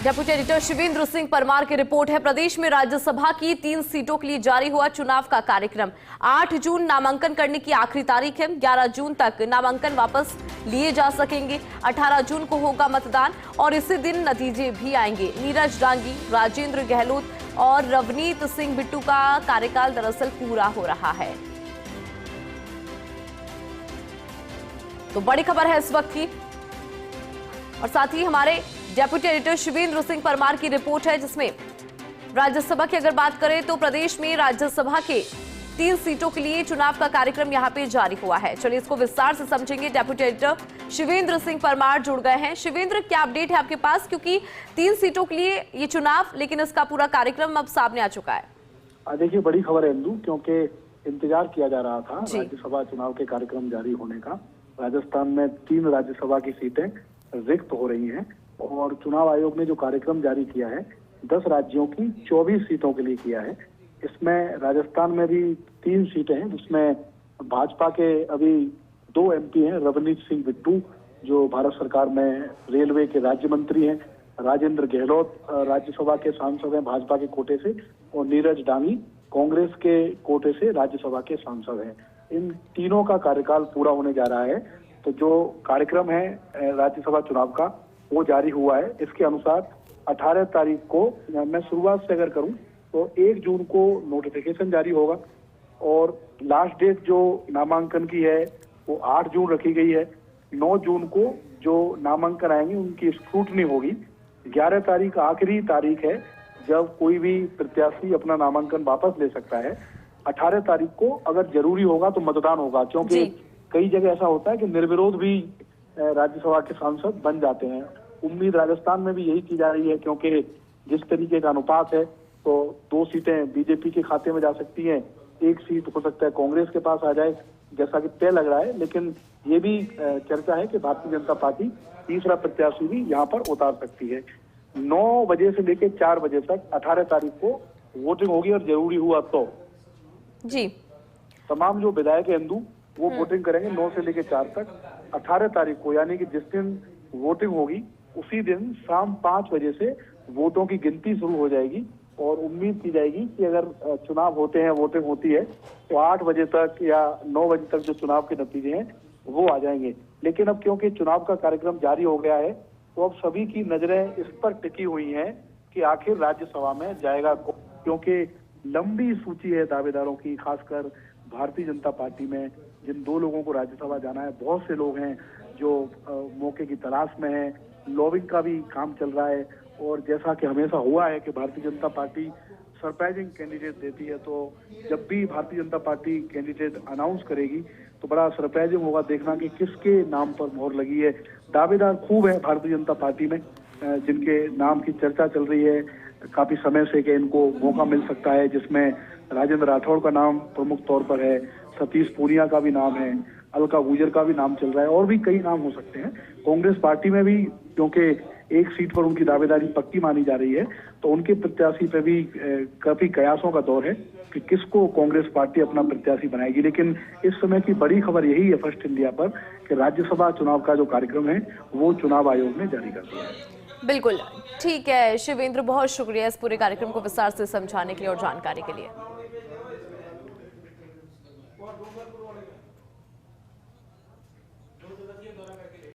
Deputy editor Shivendra Singh Parmar की report है। प्रदेश में राज्यसभा की 3 सीटों के लिए जारी हुआ चुनाव का कार्यक्रम। 8 जून नामांकन करने की आखिरी तारीख है। 11 जून तक नामांकन वापस लिए जा सकेंगे। 18 जून को होगा मतदान और इसी दिन नतीजे भी आएंगे। नीरज डांगी, राजेंद्र गहलोत और रवनीत सिंह बिट्टू का कार्यकाल दरअसल पूरा हो रहा है। तो बड़ी खबर है इस वक्त की, और साथ ही हमारे डेप्यूटी एडिटर शिवेंद्र सिंह परमार की रिपोर्ट है, जिसमें राज्यसभा की अगर बात करें तो प्रदेश में राज्यसभा के 3 सीटों के लिए चुनाव का कार्यक्रम यहां पे जारी हुआ है। चलिए इसको विस्तार से समझेंगे। डेप्यूटी एडिटर शिवेंद्र सिंह परमार जुड़ गए हैं। शिवेंद्र, क्या अपडेट है आपके पास, क्योंकि 3 सीटों के लिए ये चुनाव, लेकिन इसका पूरा कार्यक्रम अब सामने आ चुका है। देखिए, बड़ी खबर है इंदु, क्योंकि इंतजार किया जा रहा था राज्यसभा चुनाव के कार्यक्रम जारी होने का। राजस्थान में 3 राज्यसभा की सीटें रिक्त हो रही हैं और चुनाव आयोग ने जो कार्यक्रम जारी किया है 10 राज्यों की 24 सीटों के लिए किया है। इसमें राजस्थान में भी 3 सीटें हैं, जिसमें भाजपा के अभी 2 एमपी हैं, रवनीत सिंह बिट्टू जो भारत सरकार में रेलवे के राज्य मंत्री हैं, राजेंद्र गहलोत राज्यसभा के सांसद हैं भाजपा के कोटे से, और नीरज डांगी कांग्रेस के कोटे से राज्यसभा के सांसद हैं। इन तीनों का कार्यकाल पूरा होने जा रहा है। तो जो कार्यक्रम है राज्यसभा चुनाव का वो जारी हुआ है। इसके अनुसार 18 तारीख को, मैं शुरुआत से अगर करूं तो 1 जून को नोटिफिकेशन जारी होगा और लास्ट डेट जो नामांकन की है वो 8 जून रखी गई है। 9 जून को जो नामांकन आएंगे उनकी स्क्रूटनी होगी। 11 तारीख आखिरी तारीख है जब कोई भी प्रत्याशी अपना नामांकन वापस ले सकता है। 18 तारीख को अगर जरूरी होगा तो मतदान होगा, क्योंकि कई जगह ऐसा होता है कि निर्विरोध भी राज्यसभा के सांसद बन जाते हैं। उम्मीद राजस्थान में भी यही की जा रही है, क्योंकि जिस तरीके का अनुपात है तो 2 सीटें बीजेपी के खाते में जा सकती हैं, 1 सीट हो सकता है कांग्रेस के पास आ जाए, जैसा कि तय लग रहा है। लेकिन ये भी चर्चा है कि भारतीय जनता पार्टी तीसरा प्रत्याशी भी यहाँ पर उतार सकती है। 9 बजे से लेकर 4 बजे तक 18 तारीख को वोटिंग होगी और जरूरी हुआ तो जी तमाम जो विधायक है हिंदू वो वोटिंग करेंगे 9 से लेकर 4 तक। 18 तारीख को यानी कि जिस दिन वोटिंग होगी उसी दिन शाम 5 बजे से वोटों की गिनती शुरू हो जाएगी और उम्मीद की जाएगी कि अगर चुनाव होते हैं, वोटिंग होती है तो 8 बजे तक या 9 बजे तक जो चुनाव के नतीजे हैं वो आ जाएंगे। लेकिन अब क्योंकि चुनाव का कार्यक्रम जारी हो गया है तो अब सभी की नजरें इस पर टिकी हुई हैं कि आखिर राज्यसभा में जाएगा, क्योंकि लंबी सूची है दावेदारों की। खासकर भारतीय जनता पार्टी में जिन 2 लोगों को राज्यसभा जाना है, बहुत से लोग हैं जो मौके की तलाश में हैं। लॉबिंग का भी काम चल रहा है और जैसा कि हमेशा हुआ है कि Bharatiya Janata party surprising candidate देती है, तो जब भी Bharatiya Janata party candidate announce करेगी तो बड़ा सरप्राइजिंग होगा देखना कि किसके नाम पर मोहर लगी है। दावेदार खूब है भारतीय जनता पार्टी में जिनके नाम की चर्चा चल रही है काफी समय से कि इनको मौका मिल सकता है, जिसमें राजेंद्र राठौड़ का नाम प्रमुख तौर पर है, सतीश पूनिया का भी नाम है, अलका गुजर का भी नाम चल रहा है और भी कई नाम हो सकते हैं। कांग्रेस पार्टी में भी क्योंकि 1 सीट पर उनकी दावेदारी पक्की मानी जा रही है तो उनके प्रत्याशी पे भी काफी कयासों का दौर है कि किसको कांग्रेस पार्टी अपना प्रत्याशी बनाएगी। लेकिन इस समय की बड़ी खबर यही है फर्स्ट इंडिया पर कि राज्यसभा चुनाव का जो कार्यक्रम है वो चुनाव आयोग ने जारी कर दिया है। बिल्कुल ठीक है शिवेंद्र, बहुत शुक्रिया इस पूरे कार्यक्रम को विस्तार से समझाने के लिए और जानकारी के लिए।